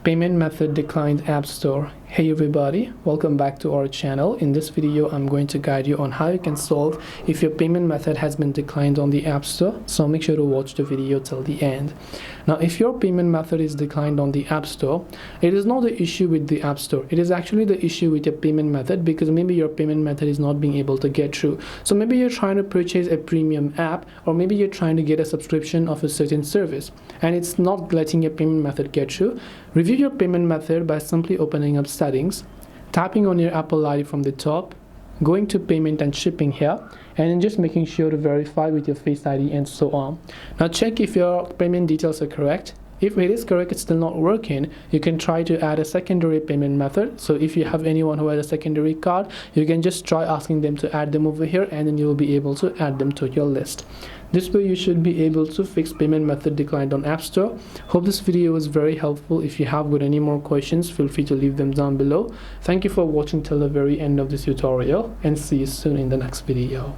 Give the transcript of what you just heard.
Payment method declined App Store. Hey everybody, welcome back to our channel. In this video, I'm going to guide you on how you can solve if your payment method has been declined on the App Store. So make sure to watch the video till the end. Now, if your payment method is declined on the App Store, it is not the issue with the App Store. It is actually the issue with your payment method because maybe your payment method is not being able to get through. So maybe you're trying to purchase a premium app, or maybe you're trying to get a subscription of a certain service and it's not letting your payment method get through. Review your payment method by simply opening up Settings, tapping on your Apple ID from the top, going to Payment and Shipping here, and then just making sure to verify with your Face ID and so on. Now check if your payment details are correct. If it is correct, it's still not working, you can try to add a secondary payment method. So if you have anyone who has a secondary card, you can just try asking them to add them over here, and then you will be able to add them to your list. This way you should be able to fix payment method declined on App Store. Hope this video was very helpful. If you have got any more questions, feel free to leave them down below. Thank you for watching till the very end of this tutorial, and see you soon in the next video.